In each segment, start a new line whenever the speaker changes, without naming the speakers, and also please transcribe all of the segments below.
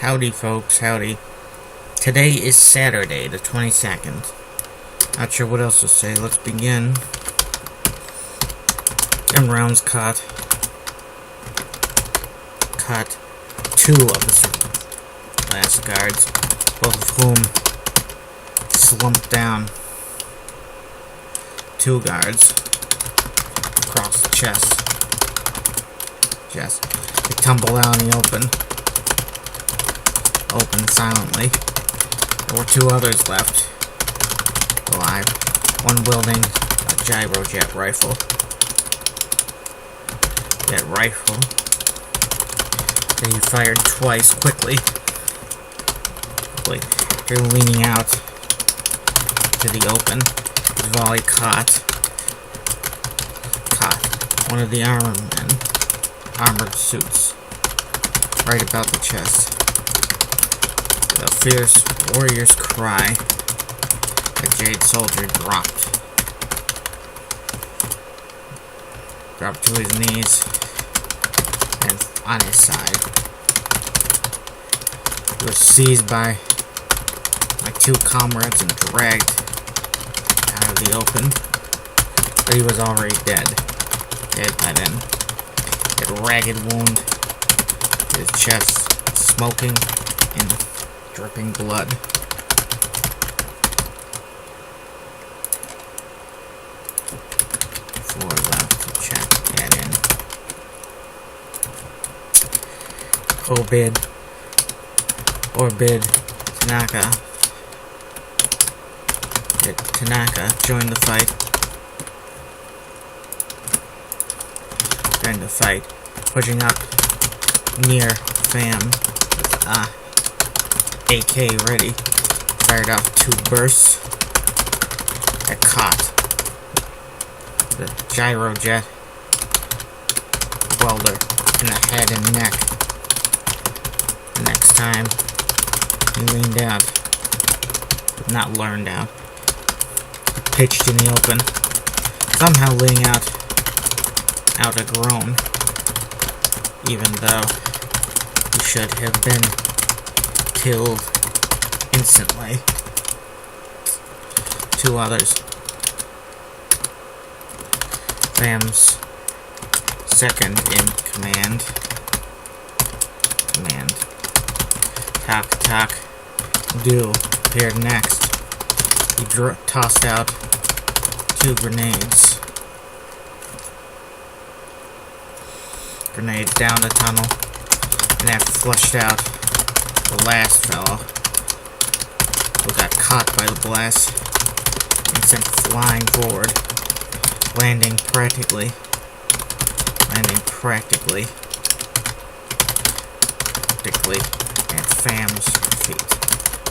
Howdy folks, howdy. Today is Saturday, the 22nd. Not sure what else to say, let's begin. And rounds caught two of the last guards, both of whom slumped down. Two guards across the chest. They tumble out in the open silently. There were two others left alive, one wielding a gyrojet rifle. That rifle that he fired twice quickly. They're leaning out to the open. His volley caught one of the armored suits right about the chest. The fierce warrior's cry. The Jade soldier dropped to his knees and on his side. He was seized by my two comrades and dragged out of the open, but he was already dead by then. A ragged wound to his chest, smoking and dripping blood. Four left to check that in. Orbid Tanaka joined the fight. Pushing up near Fam with AK ready, fired off two bursts that caught the gyrojet welder in the head and neck. The next time he leaned out, but not learned out, he pitched in the open, somehow letting out a groan, even though he should have been killed instantly. Two others. Fam's second in command. Tak Do appeared next. He tossed out two grenades down the tunnel, and that flushed out the last fellow who got caught by the blast and sent flying forward, landing practically at Fam's feet.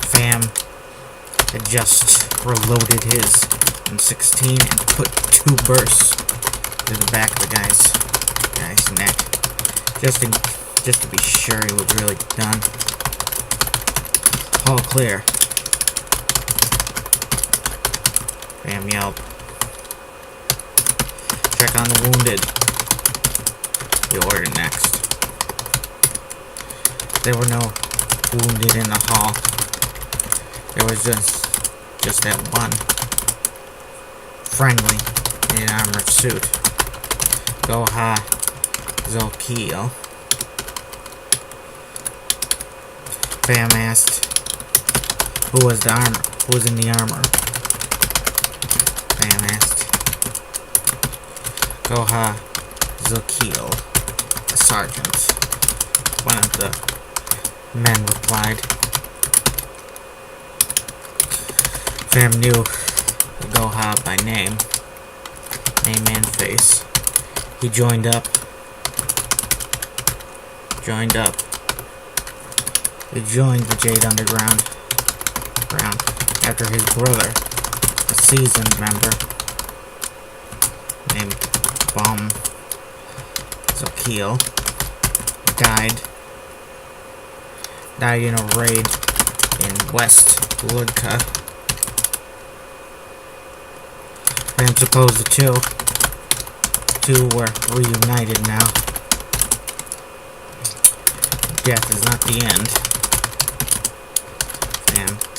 Fam had just reloaded his M16 and put two bursts to the back of the guy's neck, just to be sure he was really done. All clear. Fam yelled. Check on the wounded. He ordered next. There were no wounded in the hall. There was just that one friendly in an armored suit. Goha Zolkio. Fam asked who was in the armor. Fam asked. Goha Zolkio, a sergeant. One of the men replied. Fam knew Goha by name and face. He joined up. He joined the Jade Underground after his brother, a seasoned member named Bom Zokil, died in a raid in West Ludka. And suppose the two were reunited now. Death is not the end.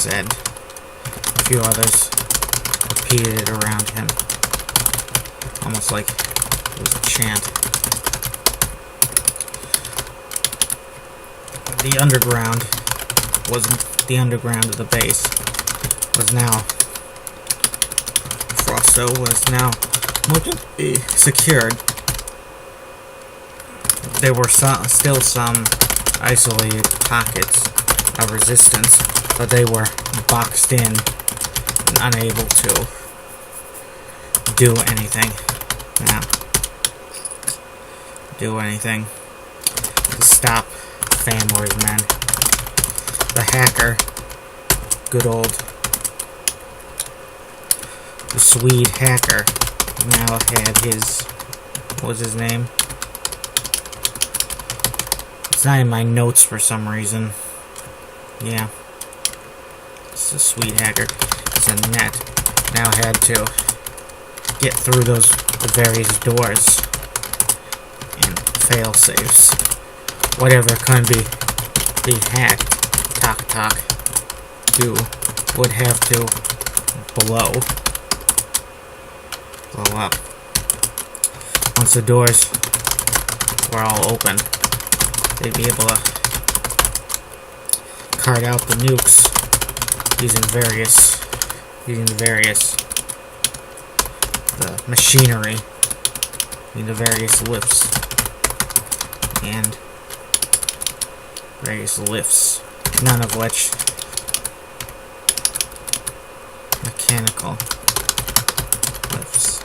said. A few others repeated it around him, almost like it was a chant. The underground wasn't the underground of the base. Was now Frosto was now secured. There were still some isolated pockets of resistance, but they were boxed in and unable to do anything. Now, do anything to stop Famor's men. The hacker, good old, the Swede hacker, now had his, what was his name? It's not in my notes for some reason. Yeah. It's a Swede hacker. It's a net. Now had to get through the various doors and fail safes. Whatever can be hacked, talk, would have to blow up. Once the doors were all open, they'd be able to cart out the nukes using the machinery, using the various lifts, none of which mechanical lifts,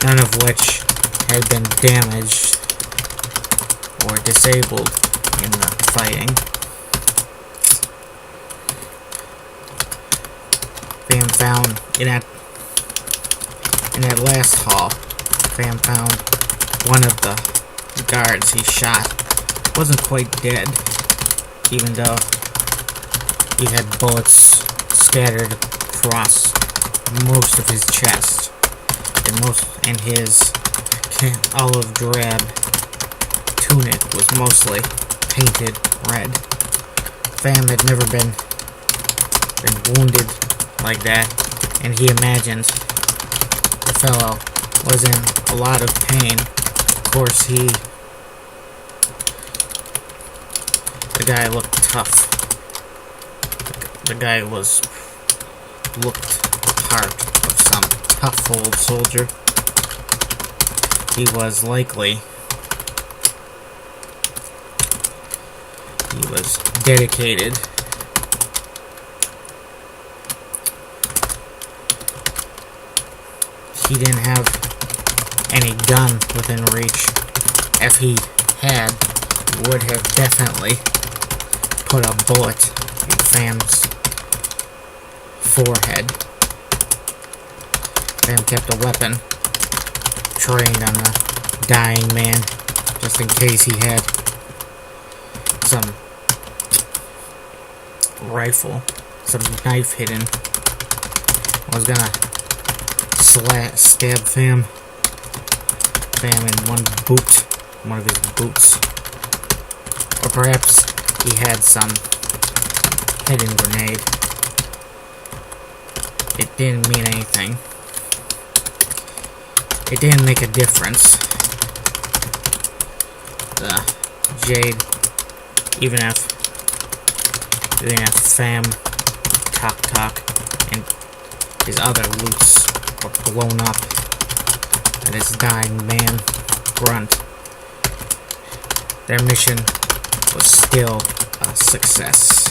none of which had been damaged or disabled in the fighting. Fam found in that last hall, Fam found one of the guards he shot wasn't quite dead, even though he had bullets scattered across most of his chest, and his olive drab tunic was mostly painted red. Fam had never been wounded like that, and he imagined the fellow was in a lot of pain. Of course, the guy looked tough. The guy looked part of some tough old soldier. He was dedicated. He didn't have any gun within reach. If he had, he would have definitely put a bullet in Fam's forehead. Fam kept a weapon trained on the dying man, just in case he had some rifle, some knife hidden. I was gonna stab Fam in one of his boots. Or perhaps he had some hidden grenade. It didn't mean anything. It didn't make a difference. The Jade, even if Fam, Talk, and his other loots were blown up, and his dying man, Grunt, their mission was still a success.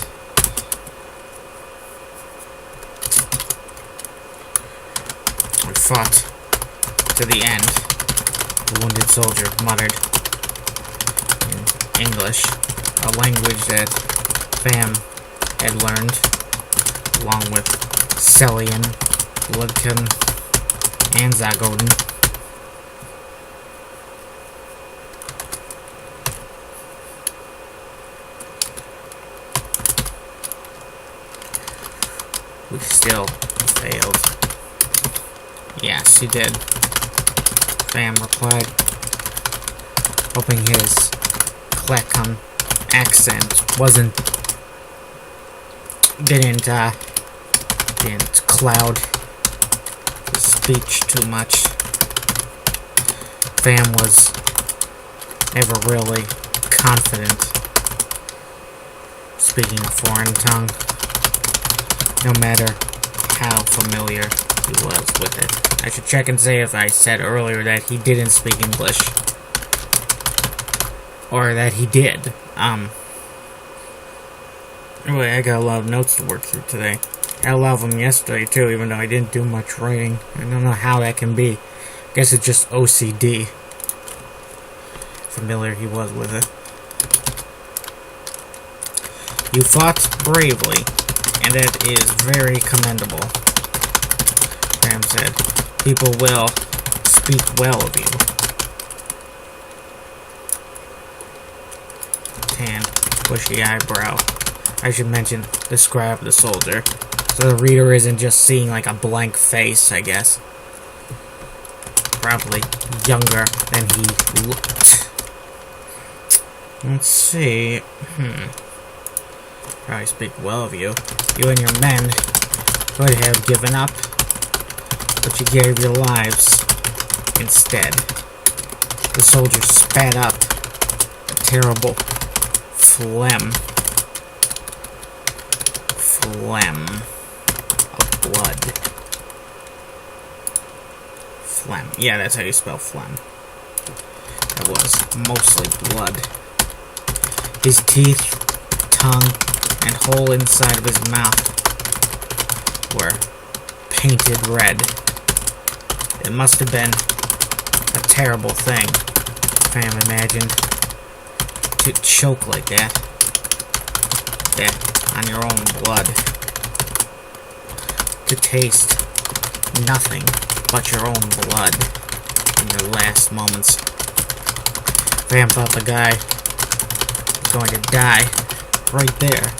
We fought to the end, the wounded soldier muttered in English, a language that Fam had learned, along with Celian, Ludkin, and Zagodin. We still failed. Yes, you did, Fam replied, hoping his Clackham accent wasn't didn't cloud his speech too much. Fam was never really confident speaking a foreign tongue, no matter how familiar he was with it. I should check and say if I said earlier that he didn't speak English, or that he did. Anyway, I got a lot of notes to work through today. Got a lot of them yesterday too, even though I didn't do much writing. I don't know how that can be. I guess it's just OCD. Familiar he was with it. You fought bravely, and that is very commendable. Sam said, people will speak well of you. Tan, bushy eyebrow. I should mention, describe the soldier, so the reader isn't just seeing like a blank face, I guess. Probably younger than he looked. Let's see. Probably speak well of you. You and your men could have given up, but you gave your lives instead. The soldier spat up a terrible phlegm of blood. Phlegm. Yeah, that's how you spell phlegm. That was mostly blood. His teeth, tongue, and whole inside of his mouth were painted red. It must have been a terrible thing, Fam imagined, to choke like that. On your own blood. To taste nothing but your own blood in your last moments. Fam thought the guy was going to die right there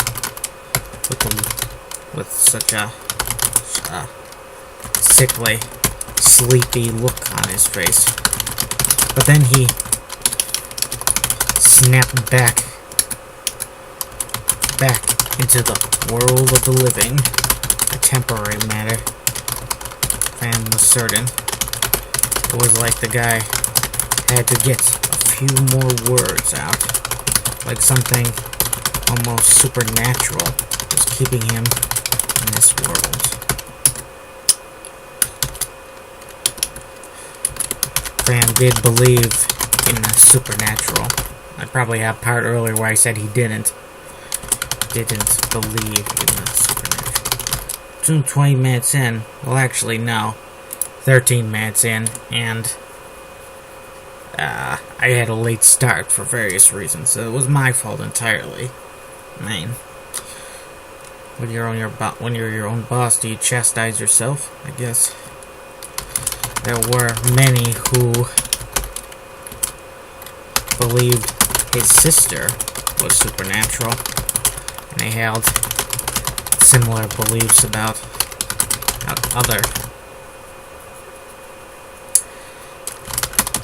with such a sickly, sleepy look on his face. But then he snapped back into the world of the living, a temporary matter. Fam was certain. It was like the guy had to get a few more words out, like something almost supernatural was keeping him in this world. Fam did believe in the supernatural. I probably had a part earlier where I said he didn't believe in the supernatural. Soon 20 minutes in, well actually no, 13 minutes in, and I had a late start for various reasons, so it was my fault entirely. I mean, when you're your own boss, do you chastise yourself? I guess. There were many who believed his sister was supernatural, and they held similar beliefs about other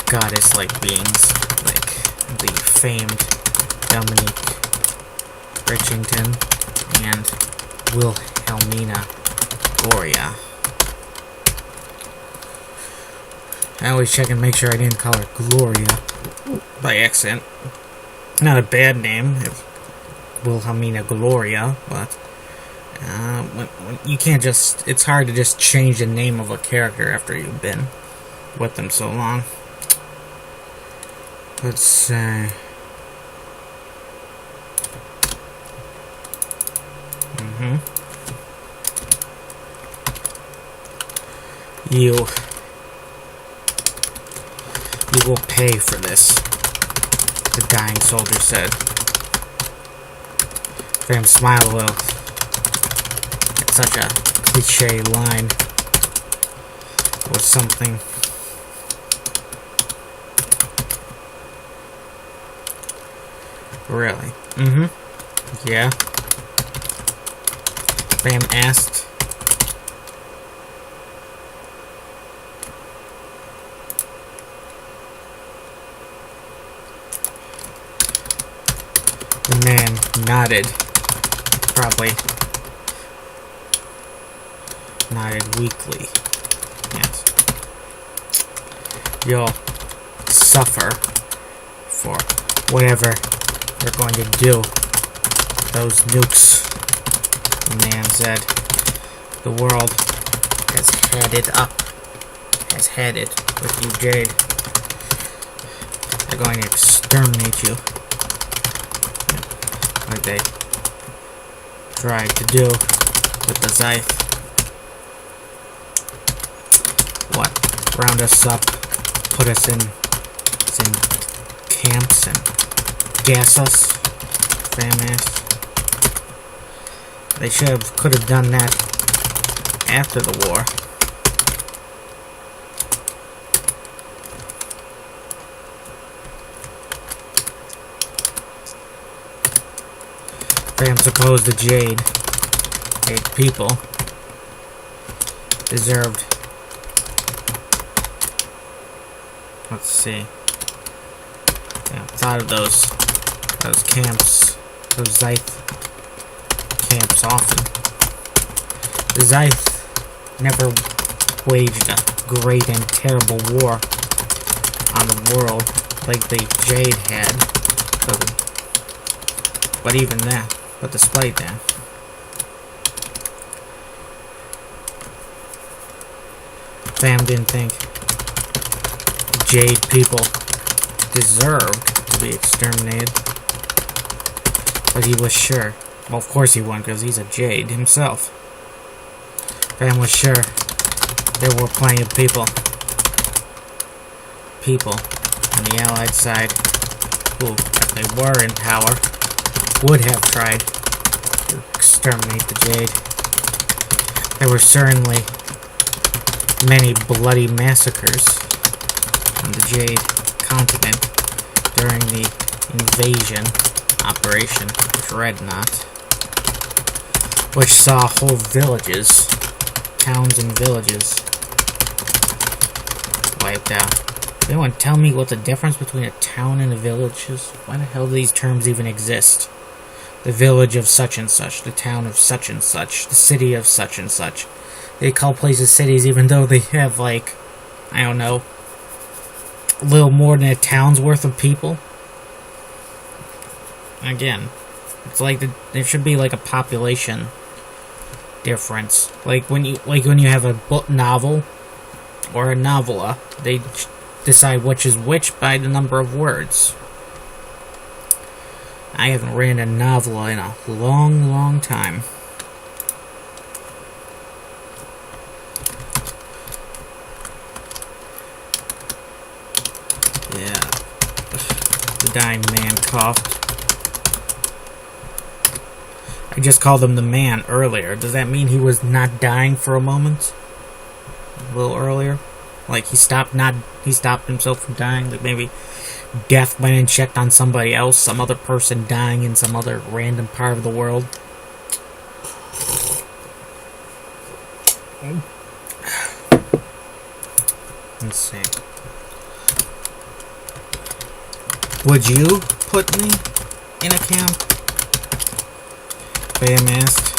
goddess-like beings, like the famed Dominique Bridgington and Wilhelmina Gloria. I always check and make sure I didn't call her Gloria by accident. Not a bad name, Wilhelmina Gloria, but when you can't just... It's hard to just change the name of a character after you've been with them so long. Let's say... You will pay for this, the dying soldier said. Graham smiled a little. It's such a cliche line. Or something. Really? Yeah. Graham asked. The man nodded, probably nodded weakly. Yes. You'll suffer for whatever they're going to do. Those nukes, the man said. The world has had it up. Has had it with you, Jade. They're going to exterminate you. Like they tried to do with the Scythe. What? Round us up, put us in camps and gas us? Fam asked. They could have done that after the war. Fam supposed the Jade people deserved. Let's see. Yeah, thought of those camps, those Scythe camps often. The Scythe never waged a great and terrible war on the world like the Jade had. But even that, but despite that, Fam didn't think Jade people deserved to be exterminated. But he was sure. Well, of course he won, because he's a Jade himself. Fam was sure there were plenty of people on the Allied side who, if they were in power, would have tried to exterminate the Jade. There were certainly many bloody massacres on the Jade continent during the invasion Operation Dreadnought, which saw whole villages, towns and villages, wiped out. Can anyone tell me what the difference between a town and a village is? Why the hell do these terms even exist? The village of such and such, the town of such and such, the city of such and such. They call places cities even though they have, like, I don't know, a little more than a town's worth of people. Again, it's like there should be like a population difference. Like when you have a book novel or a novella, they decide which is which by the number of words. I haven't written a novella in a long, long time. Yeah. The dying man coughed. I just called him the man earlier. Does that mean he was not dying for a moment? A little earlier? Like he stopped himself from dying? Like maybe death went and checked on somebody else, some other person dying in some other random part of the world? Let's see. Would you put me in a camp? Bam asked.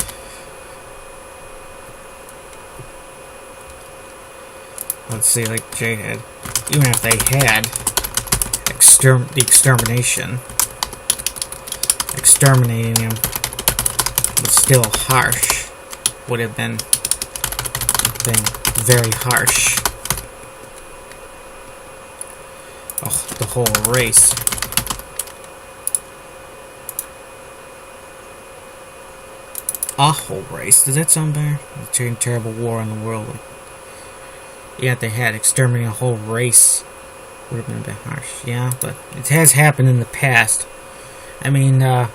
Let's see, like Jay had. Even if they had the extermination, exterminating him was still harsh. Would have been very harsh. Oh, the whole race. A whole race. Does that sound better? A terrible war in the world. Yeah, they had exterminating a whole race. Would have been a bit harsh. Yeah, but it has happened in the past. I mean, the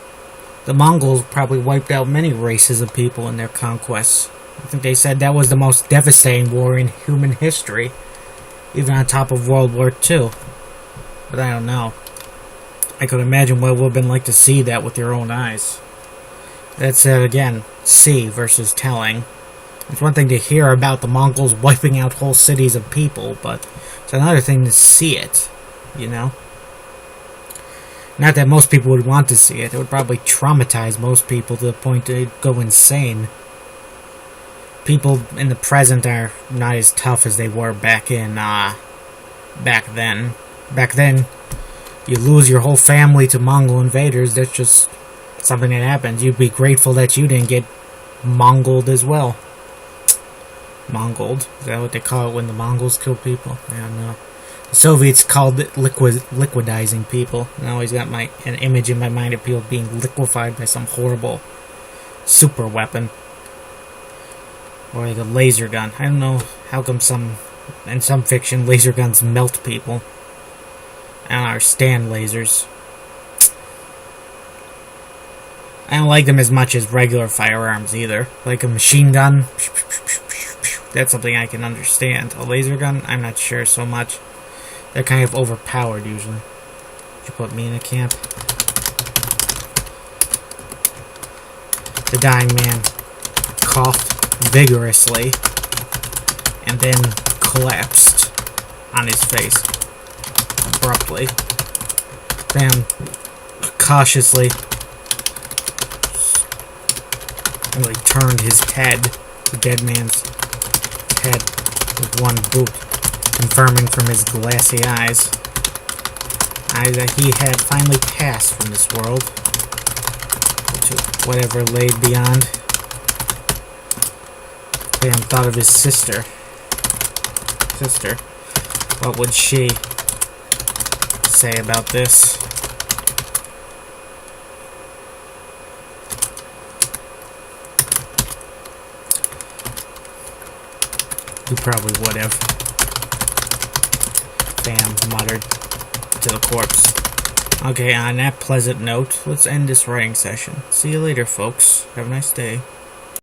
Mongols probably wiped out many races of people in their conquests. I think they said that was the most devastating war in human history, even on top of World War II. But I don't know. I could imagine what it would have been like to see that with your own eyes. That's again, see versus telling. It's one thing to hear about the Mongols wiping out whole cities of people, but it's another thing to see it, you know? Not that most people would want to see it. It would probably traumatize most people to the point they'd go insane. people in the present are not as tough as they were back then. Back then, you lose your whole family to Mongol invaders. That's just something that happens. You'd be grateful that you didn't get Mongoled as well. Mongoled? Is that what they call it when the Mongols kill people? I don't know. The Soviets called it liquidizing people. And I always got an image in my mind of people being liquefied by some horrible super weapon. Or like a laser gun. I don't know how come in some fiction laser guns melt people. I don't understand lasers. I don't like them as much as regular firearms either. Like a machine gun, that's something I can understand. A laser gun, I'm not sure so much. They're kind of overpowered usually. You put me in a camp. The dying man coughed vigorously and then collapsed on his face abruptly. Then cautiously really turned his head, the dead man's head, with one boot, confirming from his glassy eyes that he had finally passed from this world to whatever lay beyond. Graham thought of his sister. What would she say about this? You probably would have. Bam, muttered to the corpse. Okay, on that pleasant note, let's end this writing session. See you later, folks. Have a nice day.